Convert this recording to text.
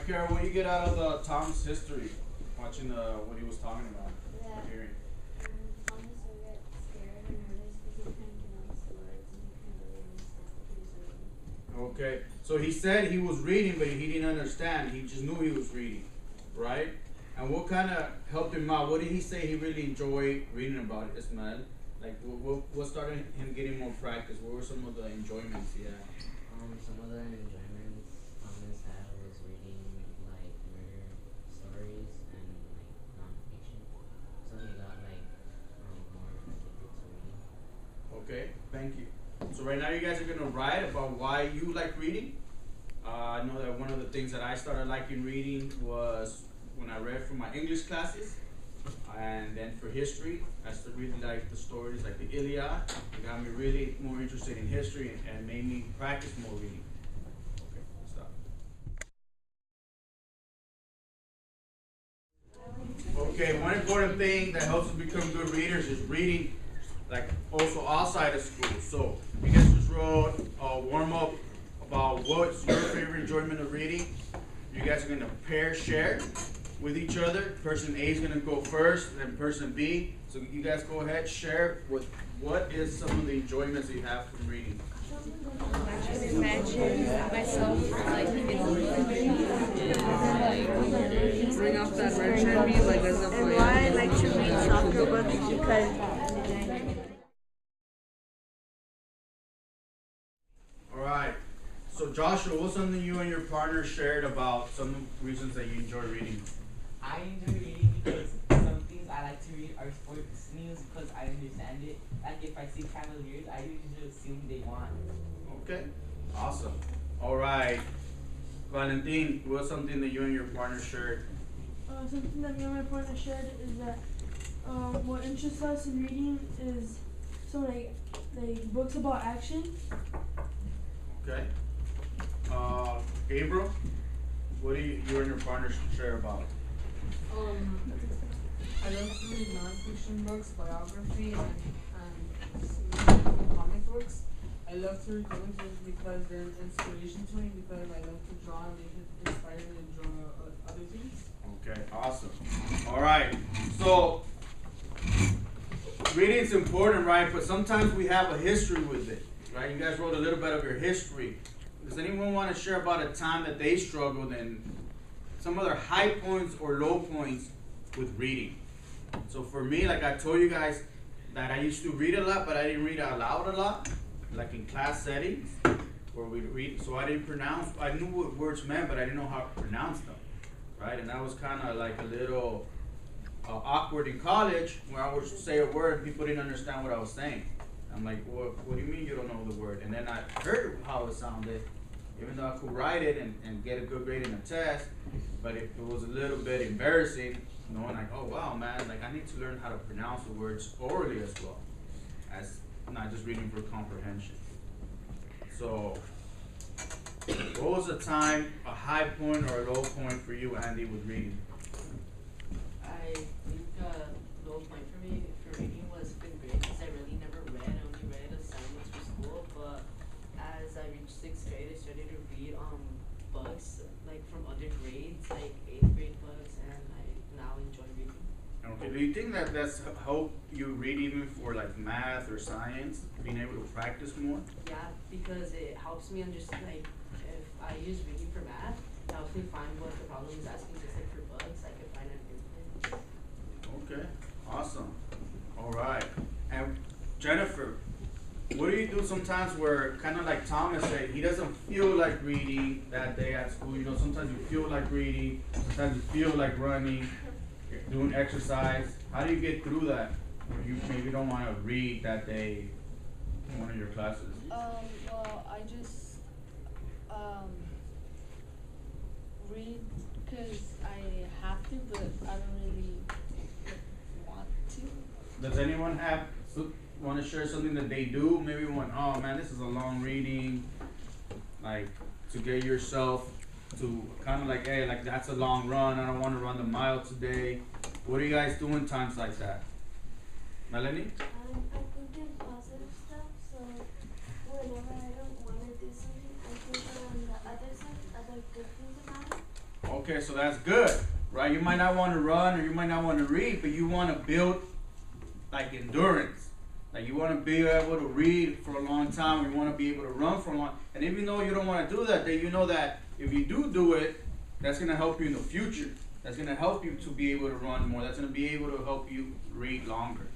Carol, what do you get out of Tom's history? Watching what he was talking about. Yeah. Or hearing. Thomas will get scared and nervous because he can't pronounce the words and he can't really understand what he's reading. Okay. So he said he was reading, but he didn't understand. He just knew he was reading, right? And what kind of helped him out? What did he say he really enjoyed reading about, Ismael? Like, what started him getting more practice? What were some of the enjoyments he had? Some other enjoyments Thomas had was reading like murder stories and like non-fiction. So he got like more addicted to reading. Okay, thank you. So right now you guys are gonna write about why you like reading. I know that one of the things that I started liking reading was when I read for my English classes, and then for history, I started really like the stories like the Iliad. It got me really more interested in history and made me practice more reading. Okay, stop. Okay, one important thing that helps us become good readers is reading, like also outside of school. So you guys just wrote a warm up about what's your favorite enjoyment of reading. You guys are gonna pair share with each other. Person A is gonna go first, then person B. So you guys go ahead, share with what is some of the enjoyments you have from reading. I can imagine myself like in a book and like bring off that version of me like as a boy. And why I like to read soccer books because Alright. So Joshua, what's something you and your partner shared about some reasons that you enjoy reading? I enjoy reading because some things I like to read are sports news because I understand it. Like if I see Cavaliers, I usually assume they won. Okay, awesome. Alright. Valentin, what's something that you and your partner shared? something that me and my partner shared is that what interests us in reading is some like books about action. Okay. Gabriel, what do you and your partner share about? I love to read non-fiction books, biography, and comic books. I love to read comic books because they're an inspiration to me because I love to draw and they can inspire me to draw other things. Okay, awesome. All right. So reading is important, right? But sometimes we have a history with it, right? You guys wrote a little bit of your history. Does anyone want to share about a time that they struggled and some of their high points or low points with reading? So for me, like I told you guys, that I used to read a lot, but I didn't read out loud a lot, like in class settings where we read. So I didn't pronounce. I knew what words meant, but I didn't know how to pronounce them, right? And that was kind of like a little awkward in college, where I would say a word and people didn't understand what I was saying. I'm like, what do you mean you don't know the word? And then I heard how it sounded, even though I could write it and get a good grade in a test, but it was a little bit embarrassing, knowing like, oh wow, man, like I need to learn how to pronounce the words orally as well, as not just reading for comprehension. So, what was a time, a high point or a low point for you, Andy, with reading? I think a low point for me for reading was fifth grade because I really never read. I only read assignments for school. But as I reached sixth grade, I started to read books like from other grades, like eighth grade books, and I now enjoy reading. Okay. Do you think that that's helped you read even for like math or science, being able to practice more? Yeah, because it helps me understand. Like if I use reading for math, it helps me find what the problem is asking. Just like for books, I can find an input. Okay, awesome. All right. And Jennifer, what do you do sometimes where, kind of like Thomas said, he doesn't feel like reading that day at school? You know, sometimes you feel like reading, sometimes you feel like running, doing exercise. How do you get through that? Or you maybe don't want to read that day in one of your classes? Well, I just read because I have to, but I don't really want to. Does anyone want to share something that they do? Maybe one, oh man, this is a long reading, like to get yourself to kind of like, hey, like that's a long run. I don't want to run the mile today. What do you guys do in times like that? Melanie? I think in positive stuff, so whenever I don't want to do something, I think on the other side, other good things about it. Okay, so that's good, right? You might not want to run or you might not want to read, but you want to build like endurance. Like you want to be able to read for a long time, or you want to be able to run for a long. And even though you don't want to do that, then you know that if you do it, that's gonna help you in the future. That's gonna help you to be able to run more. That's gonna be able to help you read longer.